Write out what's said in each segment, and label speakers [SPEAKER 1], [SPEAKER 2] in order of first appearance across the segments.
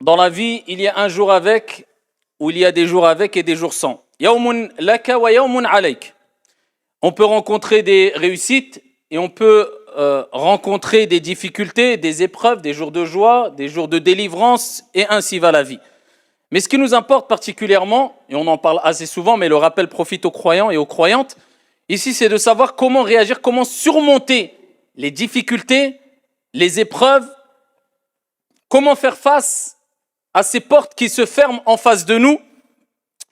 [SPEAKER 1] Dans la vie, il y a un jour avec, ou il y a des jours avec et des jours sans. Yawmun laka wa yawmun alayk. On peut rencontrer des réussites et on peut rencontrer des difficultés, des épreuves, des jours de joie, des jours de délivrance, et ainsi va la vie. Mais ce qui nous importe particulièrement, et on en parle assez souvent, mais le rappel profite aux croyants et aux croyantes, ici c'est de savoir comment réagir, comment surmonter les difficultés, les épreuves, comment faire face à ces portes qui se ferment en face de nous,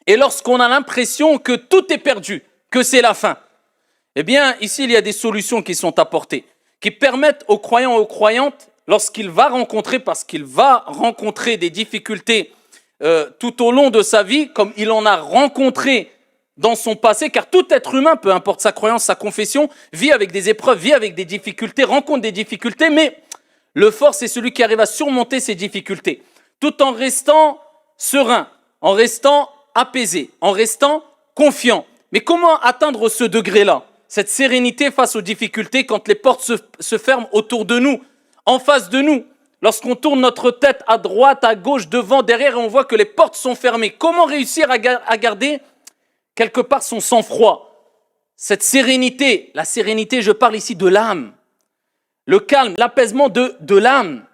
[SPEAKER 1] et lorsqu'on a l'impression que tout est perdu, que c'est la fin. Eh bien, ici, il y a des solutions qui sont apportées, qui permettent aux croyants et aux croyantes, lorsqu'il va rencontrer, parce qu'il va rencontrer des difficultés tout au long de sa vie, comme il en a rencontré dans son passé, car tout être humain, peu importe sa croyance, sa confession, vit avec des épreuves, vit avec des difficultés, rencontre des difficultés, mais le fort, c'est celui qui arrive à surmonter ces difficultés, tout en restant serein, en restant apaisé, en restant confiant. Mais comment atteindre ce degré-là, cette sérénité face aux difficultés quand les portes se ferment autour de nous, en face de nous, lorsqu'on tourne notre tête à droite, à gauche, devant, derrière, et on voit que les portes sont fermées. Comment réussir à garder quelque part son sang-froid, cette sérénité? La sérénité, je parle ici de l'âme, le calme, l'apaisement de l'âme.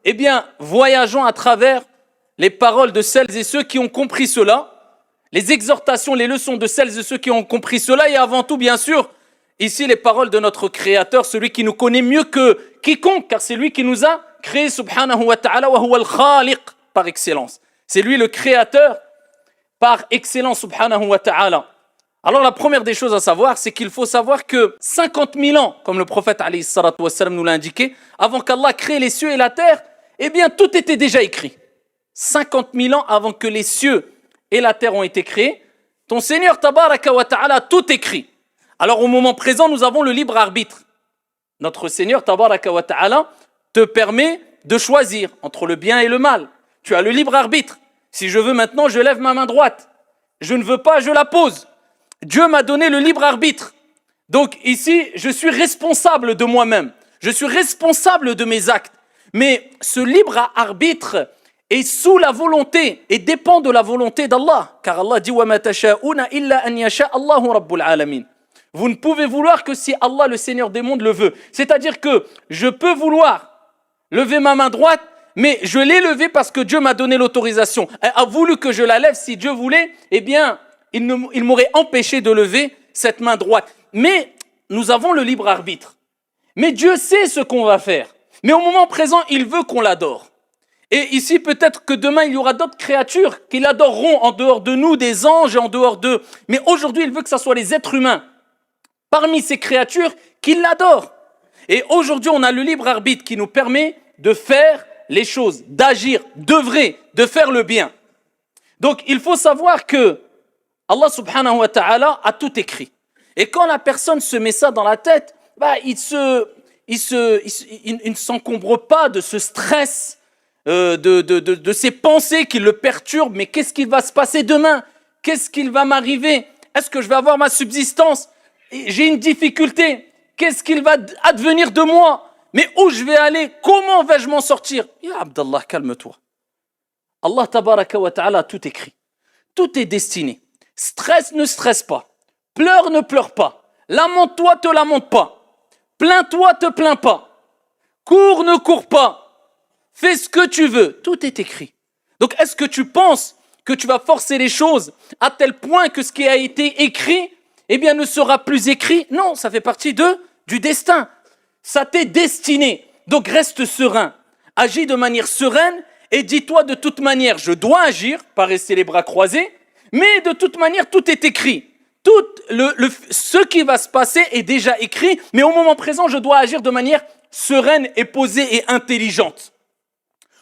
[SPEAKER 1] Eh bien, voyageons à travers les paroles de celles et ceux qui ont compris cela, les exhortations, les leçons de celles et ceux qui ont compris cela, et avant tout, bien sûr, ici les paroles de notre Créateur, celui qui nous connaît mieux que quiconque, car c'est lui qui nous a créé, subhanahu wa ta'ala, wa huwa al-khaliq, par excellence. C'est lui le Créateur par excellence, subhanahu wa ta'ala. Alors la première des choses à savoir, c'est qu'il faut savoir que 50 000 ans, comme le prophète alayhi salatu wassalam nous l'a indiqué, avant qu'Allah crée les cieux et la terre, eh bien tout était déjà écrit. 50 000 ans avant que les cieux et la terre ont été créés, ton Seigneur tabaraka wa ta'ala a tout écrit. Alors au moment présent, nous avons le libre arbitre. Notre Seigneur tabaraka wa ta'ala te permet de choisir entre le bien et le mal. Tu as le libre arbitre. Si je veux maintenant, je lève ma main droite. Je ne veux pas, je la pose. Dieu m'a donné le libre arbitre. Donc ici, je suis responsable de moi-même. Je suis responsable de mes actes. Mais ce libre arbitre est sous la volonté et dépend de la volonté d'Allah. Car Allah dit « Wa ma tasha'una illa an yasha Allahu rabbul alamin ». Vous ne pouvez vouloir que si Allah, le Seigneur des mondes, le veut. C'est-à-dire que je peux vouloir lever ma main droite, mais je l'ai levée parce que Dieu m'a donné l'autorisation. Il a voulu que je la lève. Si Dieu voulait, eh bien, il m'aurait empêché de lever cette main droite. Mais nous avons le libre arbitre. Mais Dieu sait ce qu'on va faire. Mais au moment présent, il veut qu'on l'adore. Et ici, peut-être que demain, il y aura d'autres créatures qui l'adoreront en dehors de nous, des anges et en dehors d'eux. Mais aujourd'hui, il veut que ce soit les êtres humains, parmi ces créatures, qui l'adorent. Et aujourd'hui, on a le libre arbitre qui nous permet de faire les choses, d'agir, d'œuvrer, de faire le bien. Donc, il faut savoir que Allah subhanahu wa ta'ala a tout écrit. Et quand la personne se met ça dans la tête, il ne s'encombre pas de ce stress, de ces pensées qui le perturbent. Mais qu'est-ce qui va se passer demain? Qu'est-ce qu'il va m'arriver? Est-ce que je vais avoir ma subsistance? J'ai une difficulté. Qu'est-ce qu'il va advenir de moi? Mais où je vais aller? Comment vais-je m'en sortir? Ya Abdallah, calme-toi. Allah tabaraka wa ta'ala a tout écrit. Tout est destiné. Stresse, ne stresse pas. Pleure, ne pleure pas. Lamente-toi, te lamente pas. Plains-toi, te plains pas. Cours, ne cours pas. Fais ce que tu veux. Tout est écrit. Donc, est-ce que tu penses que tu vas forcer les choses à tel point que ce qui a été écrit, eh bien, ne sera plus écrit? Non, ça fait partie du destin. Ça t'est destiné. Donc, reste serein. Agis de manière sereine et dis-toi de toute manière, je dois agir, pas rester les bras croisés, mais de toute manière, tout est écrit. Tout ce qui va se passer est déjà écrit, mais au moment présent, je dois agir de manière sereine et posée et intelligente,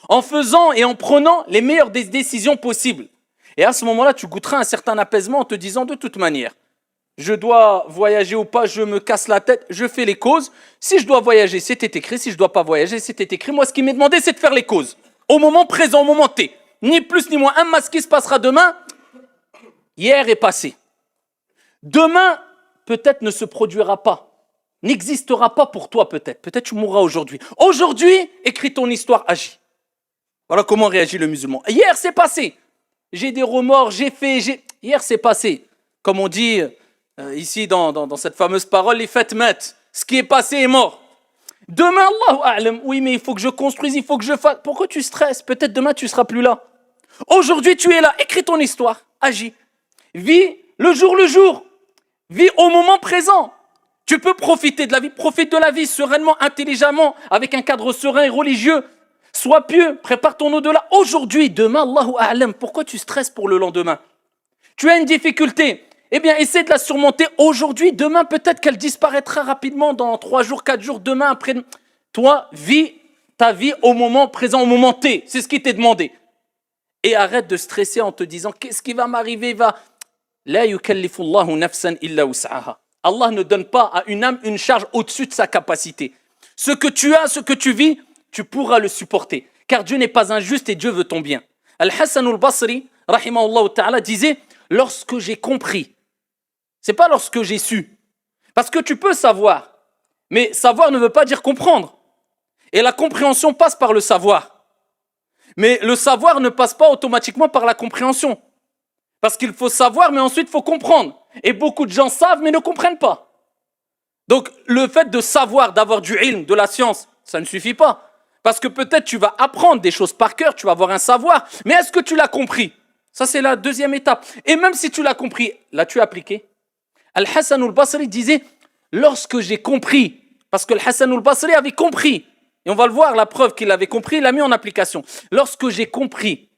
[SPEAKER 1] en faisant et en prenant les meilleures des décisions possibles. Et à ce moment-là, tu goûteras un certain apaisement en te disant de toute manière, je dois voyager ou pas, je me casse la tête, je fais les causes. Si je dois voyager, c'était écrit. Si je ne dois pas voyager, c'était écrit. Moi, ce qui m'est demandé, c'est de faire les causes. Au moment présent, au moment T. Ni plus ni moins. Ce qui se passera demain, hier est passé. Demain, peut-être ne se produira pas. N'existera pas pour toi peut-être. Peut-être tu mourras aujourd'hui. Aujourd'hui, écris ton histoire, agis. Voilà comment réagit le musulman. Hier, c'est passé. J'ai des remords, Hier, c'est passé. Comme on dit ici dans cette fameuse parole, les fêtes mettent. Ce qui est passé est mort. Demain, Allahu A'lam, oui, mais il faut que je construise, il faut que je fasse. Pourquoi tu stresses? Peut-être demain, tu ne seras plus là. Aujourd'hui, tu es là. Écris ton histoire. Agis. Vis le jour. Vis au moment présent. Tu peux profiter de la vie. Profite de la vie sereinement, intelligemment, avec un cadre serein et religieux. Sois pieux. Prépare ton au-delà. Aujourd'hui, demain, Allahu A'lam. Pourquoi tu stresses pour le lendemain? Tu as une difficulté. Eh bien, essaie de la surmonter aujourd'hui. Demain, peut-être qu'elle disparaîtra rapidement dans 3 jours, 4 jours, demain, après. Toi, vis ta vie au moment présent, au moment T. C'est ce qui t'est demandé. Et arrête de stresser en te disant qu'est-ce qui va m'arriver, La yukallifullahu nafsan illa wus'aha. Allah ne donne pas à une âme une charge au-dessus de sa capacité. Ce que tu as, ce que tu vis, tu pourras le supporter. Car Dieu n'est pas injuste et Dieu veut ton bien. Al-Hassan al-Basri, rahimahullah ta'ala, disait lorsque j'ai compris. C'est pas lorsque j'ai su. Parce que tu peux savoir. Mais savoir ne veut pas dire comprendre. Et la compréhension passe par le savoir. Mais le savoir ne passe pas automatiquement par la compréhension. Parce qu'il faut savoir, mais ensuite il faut comprendre. Et beaucoup de gens savent, mais ne comprennent pas. Donc le fait de savoir, d'avoir du ilm, de la science, ça ne suffit pas. Parce que peut-être tu vas apprendre des choses par cœur, tu vas avoir un savoir, mais est-ce que tu l'as compris? Ça c'est la deuxième étape. Et même si tu l'as compris, l'as-tu appliqué? Al-Hassan al-Basri disait, lorsque j'ai compris, parce que Al-Hassan al-Basri avait compris, et on va le voir, la preuve qu'il avait compris, il l'a mis en application. Lorsque j'ai compris,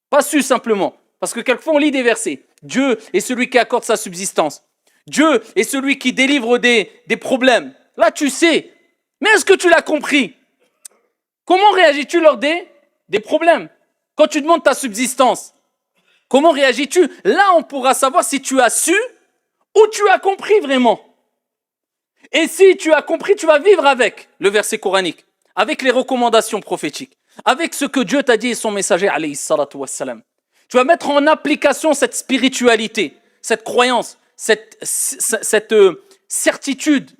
[SPEAKER 1] pas su simplement, parce que quelquefois on lit des versets, Dieu est celui qui accorde sa subsistance. Dieu est celui qui délivre des problèmes. Là tu sais, mais est-ce que tu l'as compris? Comment réagis-tu lors des problèmes? Quand tu demandes ta subsistance, comment réagis-tu? Là on pourra savoir si tu as su ou tu as compris vraiment. Et si tu as compris, tu vas vivre avec le verset coranique, avec les recommandations prophétiques, avec ce que Dieu t'a dit et son messager, alayhi salatu wassalam. Tu vas mettre en application cette spiritualité, cette croyance, cette certitude,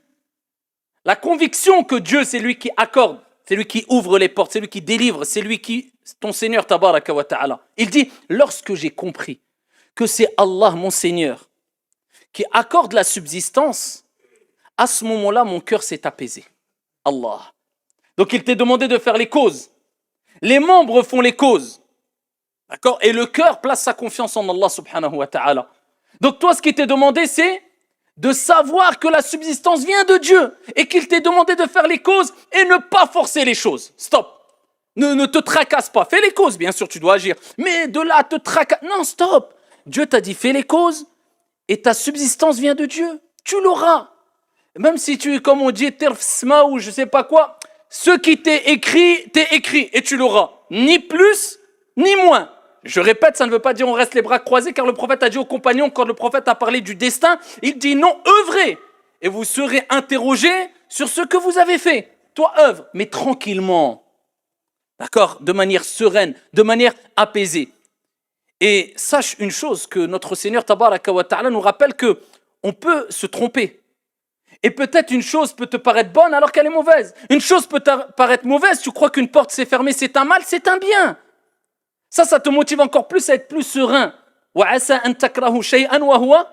[SPEAKER 1] la conviction que Dieu, c'est lui qui accorde, c'est lui qui ouvre les portes, c'est lui qui délivre, c'est lui qui, ton Seigneur, tabaraka wa ta'ala. Il dit, lorsque j'ai compris que c'est Allah, mon Seigneur, qui accorde la subsistance, à ce moment-là, mon cœur s'est apaisé. Allah. Donc il t'est demandé de faire les causes. Les membres font les causes. D'accord? Et le cœur place sa confiance en Allah subhanahu wa ta'ala. Donc toi, ce qui t'est demandé, c'est de savoir que la subsistance vient de Dieu et qu'il t'est demandé de faire les causes et ne pas forcer les choses. Stop. Ne te tracasse pas. Fais les causes, bien sûr, tu dois agir. Mais de là, te tracasse. Non, stop. Dieu t'a dit, fais les causes et ta subsistance vient de Dieu. Tu l'auras. Même si tu, comme on dit, terfsma ou je sais pas quoi, ce qui t'est écrit et tu l'auras. Ni plus, ni moins. Je répète, ça ne veut pas dire on reste les bras croisés, car le prophète a dit aux compagnons, quand le prophète a parlé du destin, il dit non, œuvrez, et vous serez interrogés sur ce que vous avez fait. Toi, œuvre, mais tranquillement. D'accord? De manière sereine, de manière apaisée. Et sache une chose, que notre Seigneur tabaraka wa ta'ala nous rappelle que on peut se tromper. Et peut-être une chose peut te paraître bonne alors qu'elle est mauvaise. Une chose peut te paraître mauvaise, tu crois qu'une porte s'est fermée, c'est un mal, c'est un bien. Ça te motive encore plus à être plus serein. وَعَسَى أَن تَكْرَهُ شَيْئًا وَهُوَ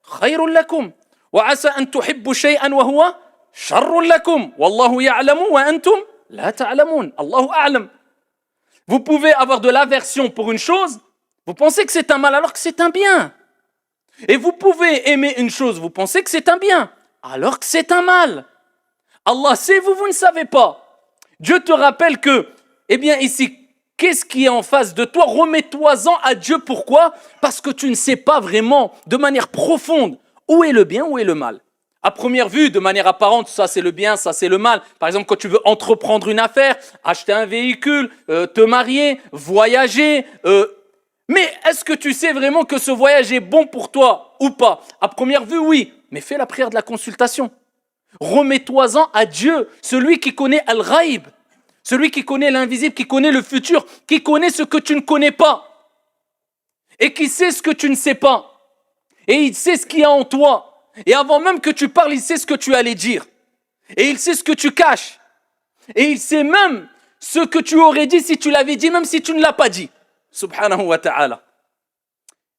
[SPEAKER 1] خَيْرٌ لَكُمْ وَعَسَى أَن تُحِبُّ شَيْئًا وَهُوَ شَرٌ لَكُمْ وَاللَّهُ يَعْلَمُ وَأَنْتُمْ لَا تَعْلَمُونَ Allahu a'lam. Vous pouvez avoir de l'aversion pour une chose, vous pensez que c'est un mal alors que c'est un bien. Et vous pouvez aimer une chose, vous pensez que c'est un bien alors que c'est un mal. Allah sait, vous ne savez pas. Dieu te rappelle que, eh bien ici, qu'est-ce qui est en face de toi? Remets-toi-en à Dieu. Pourquoi? Parce que tu ne sais pas vraiment, de manière profonde, où est le bien, où est le mal. À première vue, de manière apparente, ça c'est le bien, ça c'est le mal. Par exemple, quand tu veux entreprendre une affaire, acheter un véhicule, te marier, voyager. Mais est-ce que tu sais vraiment que ce voyage est bon pour toi ou pas? À première vue, oui. Mais fais la prière de la consultation. Remets-toi-en à Dieu, celui qui connaît Al-Ghaib. Celui qui connaît l'invisible, qui connaît le futur, qui connaît ce que tu ne connais pas. Et qui sait ce que tu ne sais pas. Et il sait ce qu'il y a en toi. Et avant même que tu parles, il sait ce que tu allais dire. Et il sait ce que tu caches. Et il sait même ce que tu aurais dit si tu l'avais dit, même si tu ne l'as pas dit. Subhanahu wa ta'ala.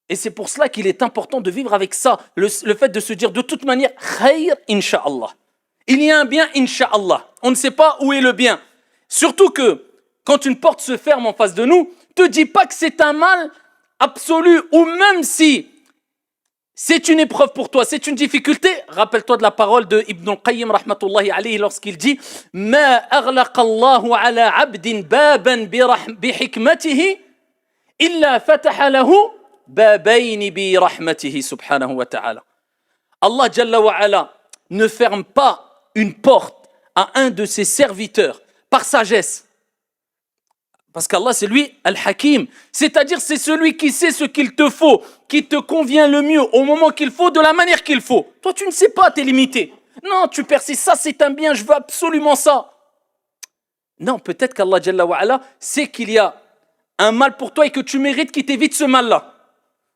[SPEAKER 1] Et c'est pour cela qu'il est important de vivre avec ça, le fait de se dire de toute manière, khayr, insha'Allah. Il y a un bien, insha'Allah. On ne sait pas où est le bien. Surtout que, quand une porte se ferme en face de nous, te dis pas que c'est un mal absolu, ou même si c'est une épreuve pour toi, c'est une difficulté. Rappelle-toi de la parole de Ibn al-Qayyim rahmatullahi alayhi lorsqu'il dit Ma aghlaqa Allahu ala abdin baban bi hikmatihi illa fataha lahu babayni bi rahmatihi subhanahu wa ta'ala. Allah Jalla wa ala ne ferme pas une porte à un de ses serviteurs par sagesse. Parce qu'Allah, c'est lui, Al-Hakim. C'est-à-dire, c'est celui qui sait ce qu'il te faut, qui te convient le mieux, au moment qu'il faut, de la manière qu'il faut. Toi, tu ne sais pas, tu es limité. Non, tu persistes, ça c'est un bien, je veux absolument ça. Non, peut-être qu'Allah Jalla wa ala sait qu'il y a un mal pour toi et que tu mérites qu'il t'évite ce mal-là.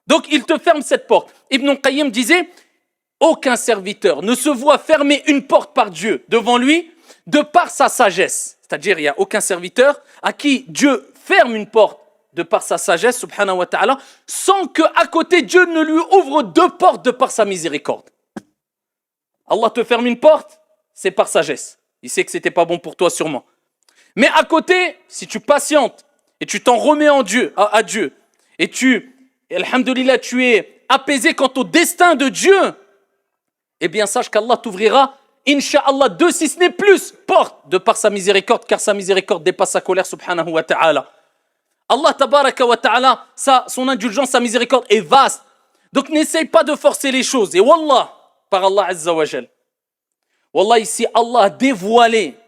[SPEAKER 1] Donc, il te ferme cette porte. Ibn Qayyim disait, aucun serviteur ne se voit fermer une porte par Dieu devant lui de par sa sagesse. C'est-à-dire, il n'y a aucun serviteur à qui Dieu ferme une porte de par sa sagesse, subhanahu wa ta'ala, sans qu'à côté Dieu ne lui ouvre deux portes de par sa miséricorde. Allah te ferme une porte, c'est par sagesse. Il sait que ce n'était pas bon pour toi sûrement. Mais à côté, si tu patientes et tu t'en remets à Dieu, et alhamdoulilah, tu es apaisé quant au destin de Dieu, eh bien sache qu'Allah t'ouvrira Inch'Allah, deux, si ce n'est plus, porte de par sa miséricorde, car sa miséricorde dépasse sa colère, subhanahu wa ta'ala. Allah, tabaraka wa ta'ala, son indulgence, sa miséricorde est vaste. Donc n'essaye pas de forcer les choses. Et wallah, par Allah azza wa jal. Wallah, si Allah dévoilait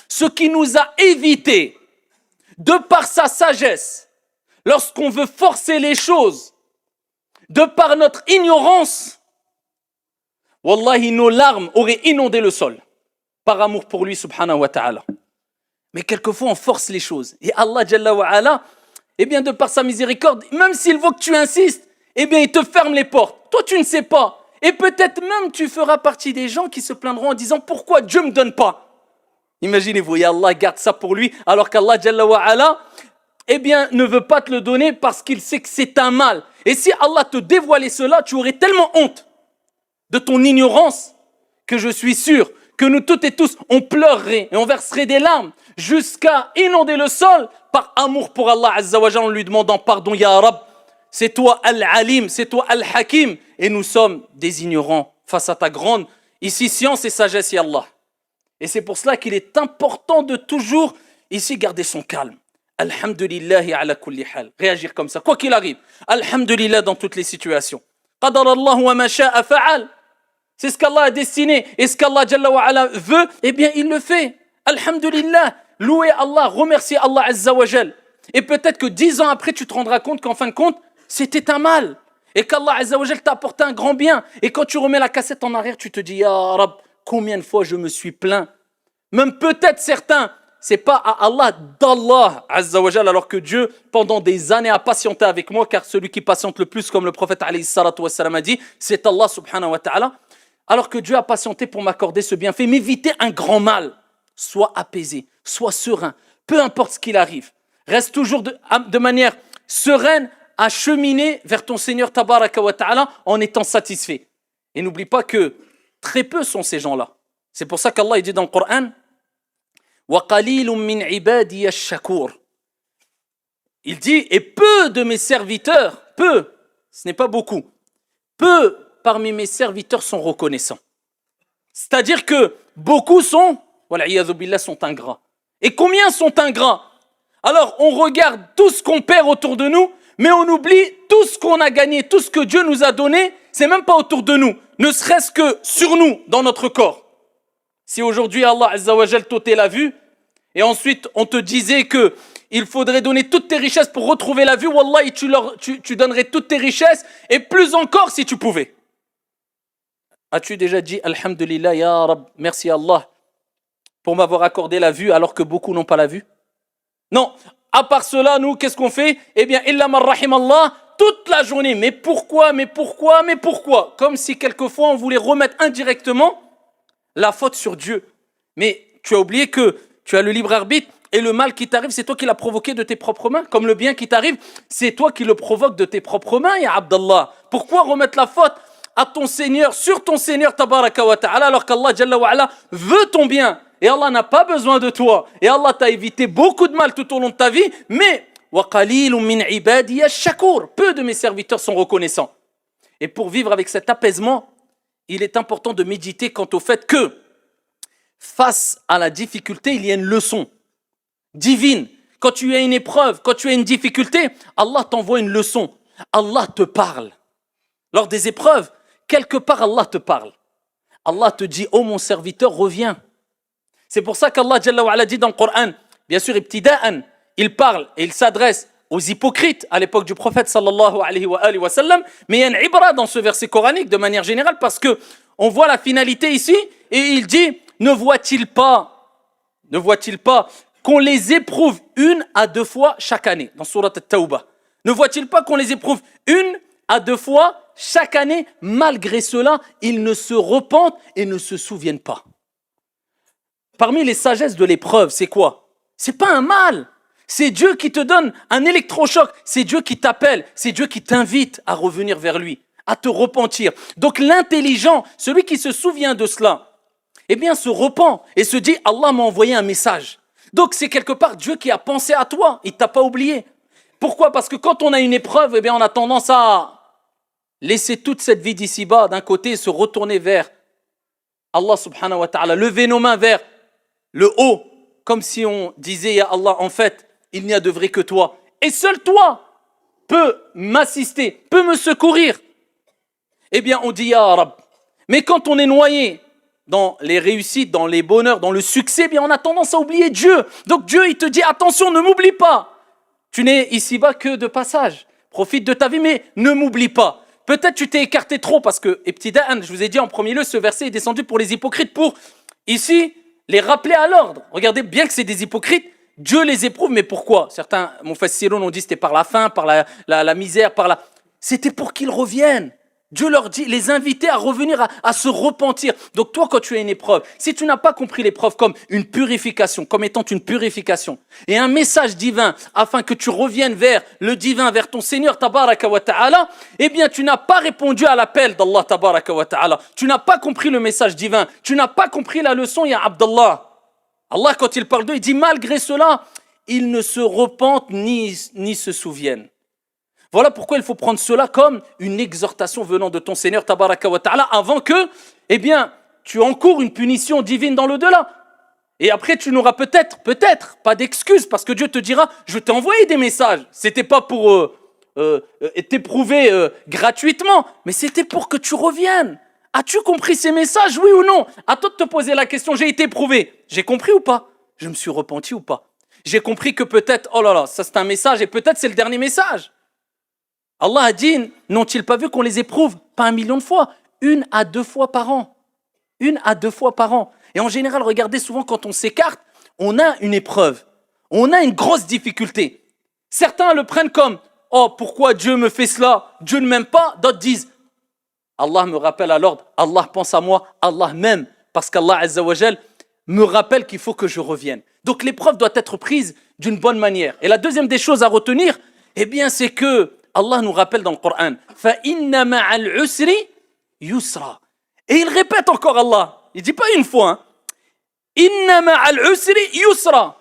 [SPEAKER 1] ce qui nous a évité de par sa sagesse, lorsqu'on veut forcer les choses, de par notre ignorance, wallahi, nos larmes auraient inondé le sol par amour pour lui, subhanahu wa ta'ala. Mais quelquefois, on force les choses. Et Allah, Jalla wa ala, eh bien, de par sa miséricorde, même s'il veut que tu insistes, eh bien, il te ferme les portes. Toi, tu ne sais pas. Et peut-être même, tu feras partie des gens qui se plaindront en disant, pourquoi Dieu ne me donne pas? Imaginez-vous, et Allah garde ça pour lui, alors qu'Allah, Jalla wa ala, eh bien, ne veut pas te le donner parce qu'il sait que c'est un mal. Et si Allah te dévoilait cela, tu aurais tellement honte de ton ignorance, que je suis sûr que nous toutes et tous, on pleurerait et on verserait des larmes jusqu'à inonder le sol par amour pour Allah Azza wa Jalla en lui demandant pardon, Ya Rab, c'est toi Al-Alim, c'est toi Al-Hakim, et nous sommes des ignorants face à ta grande ici science et sagesse, Ya Allah. Et c'est pour cela qu'il est important de toujours ici garder son calme. Alhamdulillahi ala kulli hal. Réagir comme ça, quoi qu'il arrive. Alhamdulillah dans toutes les situations. Qadar Allah wa ma sha'a fa'al. C'est ce qu'Allah a destiné. Et ce qu'Allah Jalla wa ala veut, eh bien il le fait. Alhamdulillah. Louez Allah, remerciez Allah Azza wa Jal. Et peut-être que 10 ans après, tu te rendras compte qu'en fin de compte, c'était un mal. Et qu'Allah Azza wa Jal t'a apporté un grand bien. Et quand tu remets la cassette en arrière, tu te dis, Ya Rab, combien de fois je me suis plaint. Même peut-être certains, c'est pas à Allah, d'Allah Azza wa Jal, alors que Dieu, pendant des années, a patienté avec moi, car celui qui patiente le plus, comme le prophète alayhi salatu wa salam a dit, c'est Allah subhanahu wa ta'ala. Alors que Dieu a patienté pour m'accorder ce bienfait, m'éviter un grand mal. Sois apaisé, sois serein, peu importe ce qu'il arrive. Reste toujours de manière sereine à cheminer vers ton Seigneur tabaraka wa ta'ala en étant satisfait. Et n'oublie pas que très peu sont ces gens-là. C'est pour ça qu'Allah dit dans le Coran, وَقَلِيلٌ مِّنْ عِبَادِيَ الشَّكُورِ. Il dit, et peu de mes serviteurs, peu, ce n'est pas beaucoup, peu parmi mes serviteurs sont reconnaissants. C'est-à-dire que beaucoup sont ingrats. Et combien sont ingrats? Alors on regarde tout ce qu'on perd autour de nous, mais on oublie tout ce qu'on a gagné, tout ce que Dieu nous a donné, c'est même pas autour de nous, ne serait-ce que sur nous, dans notre corps. Si aujourd'hui Allah Azza wa Jal t'ôtait la vue, et ensuite on te disait que il faudrait donner toutes tes richesses pour retrouver la vue, wallahi tu donnerais toutes tes richesses, et plus encore si tu pouvais. As-tu déjà dit Alhamdulillah, Ya Rab, merci Allah pour m'avoir accordé la vue alors que beaucoup n'ont pas la vue? Non, à part cela, nous, qu'est-ce qu'on fait? Eh bien, illa man rahim Allah, toute la journée. Mais pourquoi? Comme si quelquefois on voulait remettre indirectement la faute sur Dieu. Mais tu as oublié que tu as le libre arbitre, et le mal qui t'arrive, c'est toi qui l'as provoqué de tes propres mains, comme le bien qui t'arrive, c'est toi qui le provoques de tes propres mains, ya Abdallah. Pourquoi remettre la faute à ton Seigneur, sur ton Seigneur, tabaraka wa ta'ala, alors qu'Allah Jalla wa ala veut ton bien, et Allah n'a pas besoin de toi, et Allah t'a évité beaucoup de mal tout au long de ta vie, mais wa qalilun min ibadiya shakur, peu de mes serviteurs sont reconnaissants. Et pour vivre avec cet apaisement, il est important de méditer quant au fait que, face à la difficulté, il y a une leçon divine. Quand tu as une épreuve, quand tu as une difficulté, Allah t'envoie une leçon. Allah te parle. Lors des épreuves, quelque part Allah te parle. Allah te dit, oh mon serviteur, reviens. C'est pour ça qu'Allah Jalla wa ala dit dans le Coran, bien sûr, ibtida'an, il parle et il s'adresse aux hypocrites à l'époque du prophète sallallahu alayhi wa sallam, mais il y a une ibra dans ce verset coranique de manière générale parce que on voit la finalité ici et il dit, ne voit-il pas qu'on les éprouve 1 à 2 fois chaque année dans Surat At-Tawbah. Ne voit-il pas qu'on les éprouve 1 à 2 fois chaque année, malgré cela, ils ne se repentent et ne se souviennent pas. Parmi les sagesses de l'épreuve, c'est quoi? C'est pas un mal. C'est Dieu qui te donne un électrochoc. C'est Dieu qui t'appelle. C'est Dieu qui t'invite à revenir vers lui, à te repentir. Donc l'intelligent, celui qui se souvient de cela, eh bien se repent et se dit, Allah m'a envoyé un message. Donc c'est quelque part Dieu qui a pensé à toi. Il ne t'a pas oublié. Pourquoi? Parce que quand on a une épreuve, eh bien on a tendance à laisser toute cette vie d'ici-bas d'un côté et se retourner vers Allah subhanahu wa ta'ala, lever nos mains vers le haut, comme si on disait, ya Allah, en fait, il n'y a de vrai que toi. Et seul toi peut m'assister, peut me secourir. Eh bien, on dit, ya Rab. Mais quand on est noyé dans les réussites, dans les bonheurs, dans le succès, eh bien, on a tendance à oublier Dieu. Donc Dieu, il te dit, attention, ne m'oublie pas. Tu n'es ici-bas que de passage. Profite de ta vie, mais ne m'oublie pas. Peut-être tu t'es écarté trop parce que, ibtida'an, je vous ai dit en premier lieu, ce verset est descendu pour les hypocrites, pour, ici, les rappeler à l'ordre. Regardez bien que c'est des hypocrites, Dieu les éprouve, mais pourquoi? Certains Mufassirun ont dit c'était par la faim, par la misère, C'était pour qu'ils reviennent. Dieu leur dit, les inviter à revenir, à se repentir. Donc toi, quand tu as une épreuve, si tu n'as pas compris l'épreuve comme une purification, comme étant une purification, et un message divin, afin que tu reviennes vers le divin, vers ton Seigneur, tabaraka wa ta'ala, eh bien tu n'as pas répondu à l'appel d'Allah, tabaraka wa ta'ala. Tu n'as pas compris le message divin. Tu n'as pas compris la leçon, ya Abdallah. Allah, quand il parle d'eux, il dit, malgré cela, ils ne se repentent ni se souviennent. Voilà pourquoi il faut prendre cela comme une exhortation venant de ton Seigneur, tabaraka wa ta'ala, avant que, eh bien, tu encours une punition divine dans l'au-delà. Et après, tu n'auras peut-être pas d'excuses, parce que Dieu te dira, je t'ai envoyé des messages. C'était pas pour t'éprouver gratuitement, mais c'était pour que tu reviennes. As-tu compris ces messages, oui ou non? À toi de te poser la question, j'ai été éprouvé. J'ai compris ou pas? Je me suis repenti ou pas? J'ai compris que peut-être, oh là là, ça c'est un message, et peut-être c'est le dernier message. Allah a dit, n'ont-ils pas vu qu'on les éprouve? Pas 1 million de fois, 1 à 2 fois par an. 1 à 2 fois par an. Et en général, regardez, souvent quand on s'écarte, on a une épreuve. On a une grosse difficulté. Certains le prennent comme, oh, pourquoi Dieu me fait cela? Dieu ne m'aime pas. D'autres disent, Allah me rappelle à l'ordre, Allah pense à moi, Allah m'aime. Parce qu'Allah Azza wa Jal me rappelle qu'il faut que je revienne. Donc l'épreuve doit être prise d'une bonne manière. Et la deuxième des choses à retenir, eh bien, c'est que Allah nous rappelle dans le Coran, فَإِنَّ مَعَ الْعُسْرِ يُسْرًا. Et il répète encore Allah. Il ne dit pas une fois. Hein. إِنَّ مَعَ الْعُسْرِ يُسْرًا.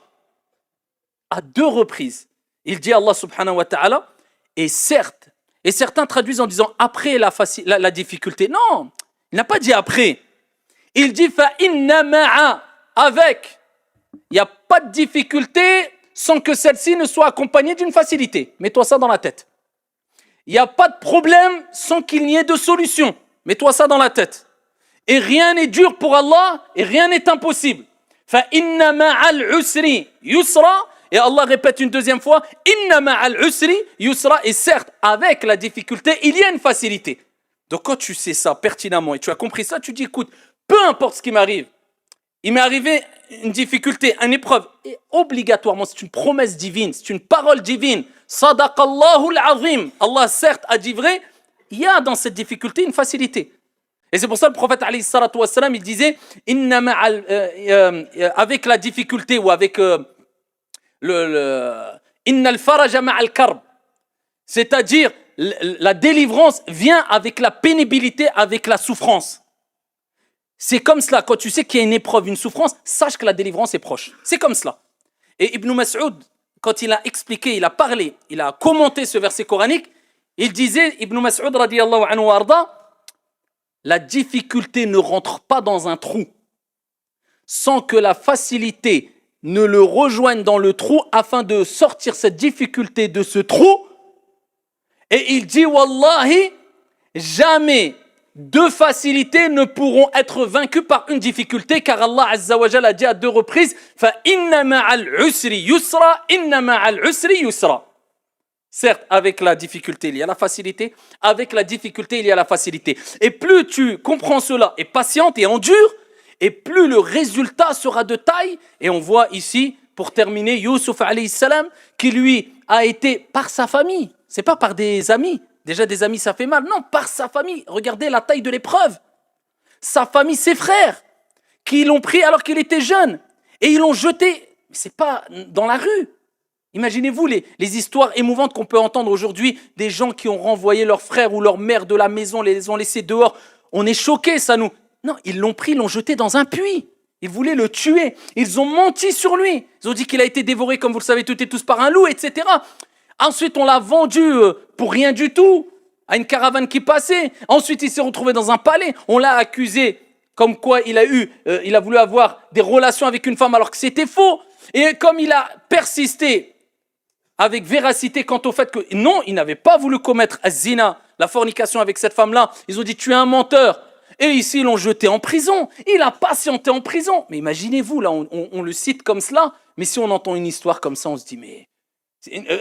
[SPEAKER 1] À 2 reprises. Il dit Allah subhanahu wa ta'ala, et certes, et certains traduisent en disant après la difficulté. Non, il n'a pas dit après. Il dit فَإِنَّ مَعَ, avec. Il n'y a pas de difficulté sans que celle-ci ne soit accompagnée d'une facilité. Mets-toi ça dans la tête. Il n'y a pas de problème sans qu'il n'y ait de solution. Mets-toi ça dans la tête. Et rien n'est dur pour Allah et rien n'est impossible. فَإِنَّ مَعَ الْعُسْرِ يُسْرًا. Et Allah répète une deuxième fois, Inna ma'al usri yusra. Et certes, avec la difficulté, il y a une facilité. Donc quand tu sais ça pertinemment et tu as compris ça, tu dis, écoute, peu importe ce qui m'arrive, il m'est arrivé une difficulté, une épreuve, et obligatoirement, c'est une promesse divine, c'est une parole divine. Sadaqallahu al-azim. Allah certes a dit vrai, il y a dans cette difficulté une facilité. Et c'est pour ça que le prophète alayhi salatu wassalam, il disait avec la difficulté ou avec innal faraja ma'al karb, c'est-à-dire la délivrance vient avec la pénibilité, avec la souffrance. C'est comme cela, quand tu sais qu'il y a une épreuve, une souffrance, sache que la délivrance est proche. C'est comme cela. Et Ibn Mas'ud, quand il a expliqué, il a parlé, il a commenté ce verset coranique, il disait, Ibn Mas'ud radiyallahu anhu warda, la difficulté ne rentre pas dans un trou sans que la facilité ne le rejoigne dans le trou afin de sortir cette difficulté de ce trou. Et il dit, Wallahi, jamais deux facilités ne pourront être vaincues par une difficulté, car Allah Azza wa Jalla a dit à 2 reprises, Fa inna ma'al usri yusra, inna ma'al usri yusra. Certes, avec la difficulté, il y a la facilité. Avec la difficulté, il y a la facilité. Et plus tu comprends cela et patiente et endure, et plus le résultat sera de taille. Et on voit ici, pour terminer, Youssouf alayhi salam, qui lui a été par sa famille. C'est pas par des amis. Déjà des amis, ça fait mal. Non, par sa famille. Regardez la taille de l'épreuve. Sa famille, ses frères, qui l'ont pris alors qu'il était jeune. Et ils l'ont jeté. C'est pas dans la rue. Imaginez-vous les histoires émouvantes qu'on peut entendre aujourd'hui, des gens qui ont renvoyé leur frère ou leur mère de la maison, les ont laissés dehors. On est choqués, ça nous... Non, ils l'ont pris, l'ont jeté dans un puits. Ils voulaient le tuer. Ils ont menti sur lui. Ils ont dit qu'il a été dévoré, comme vous le savez toutes et tous, par un loup, etc. Ensuite, on l'a vendu pour rien du tout à une caravane qui passait. Ensuite, il s'est retrouvé dans un palais. On l'a accusé comme quoi il a voulu avoir des relations avec une femme alors que c'était faux. Et comme il a persisté avec véracité quant au fait que non, il n'avait pas voulu commettre az-zina, la fornication avec cette femme-là. Ils ont dit, tu es un menteur. Et ici, ils l'ont jeté en prison. Il a patienté en prison. Mais imaginez-vous, là, on le cite comme cela. Mais si on entend une histoire comme ça, on se dit, mais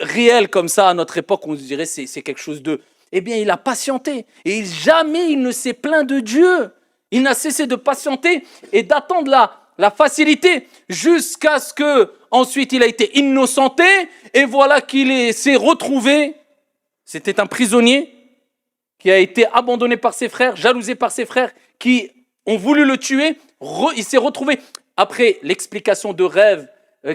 [SPEAKER 1] réel comme ça, à notre époque, on se dirait, c'est quelque chose de... Eh bien, il a patienté. Et jamais il ne s'est plaint de Dieu. Il n'a cessé de patienter et d'attendre la facilité jusqu'à ce que ensuite il a été innocenté et voilà qu'il s'est retrouvé. C'était un prisonnier qui a été abandonné par ses frères, jalousé par ses frères qui ont voulu le tuer. Il s'est retrouvé après l'explication de rêve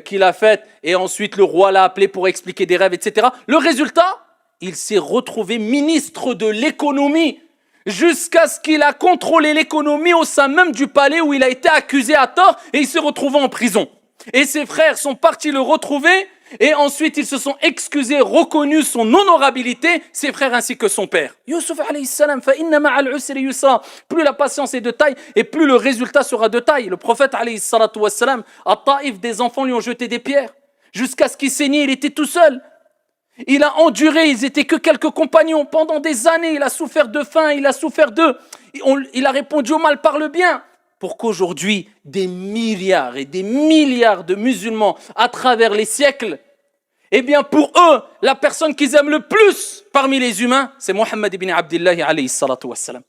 [SPEAKER 1] qu'il a faite et ensuite le roi l'a appelé pour expliquer des rêves, etc. Le résultat, il s'est retrouvé ministre de l'économie jusqu'à ce qu'il a contrôlé l'économie au sein même du palais où il a été accusé à tort et il s'est retrouvé en prison. Et ses frères sont partis le retrouver et ensuite ils se sont excusés, reconnus son honorabilité, ses frères ainsi que son père. Youssouf alayhi salam, fa inna ma'al usri yusra. Plus la patience est de taille et plus le résultat sera de taille. Le prophète alayhi salatu wassalam, à Taïf, des enfants lui ont jeté des pierres jusqu'à ce qu'il saignait, il était tout seul. Il a enduré, ils étaient que quelques compagnons. Pendant des années, il a souffert de faim, il a souffert il a répondu au mal par le bien. Pour qu'aujourd'hui, des milliards et des milliards de musulmans à travers les siècles, eh bien pour eux, la personne qu'ils aiment le plus parmi les humains, c'est Mohammed ibn Abdillah alayhi salatu wassalam.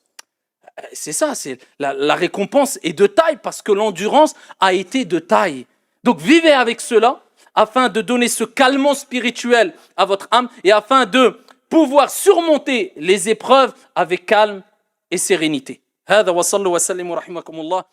[SPEAKER 1] C'est ça, c'est la récompense est de taille parce que l'endurance a été de taille. Donc vivez avec cela, afin de donner ce calmant spirituel à votre âme et afin de pouvoir surmonter les épreuves avec calme et sérénité. هذا وصلوا وسلموا رحمكم الله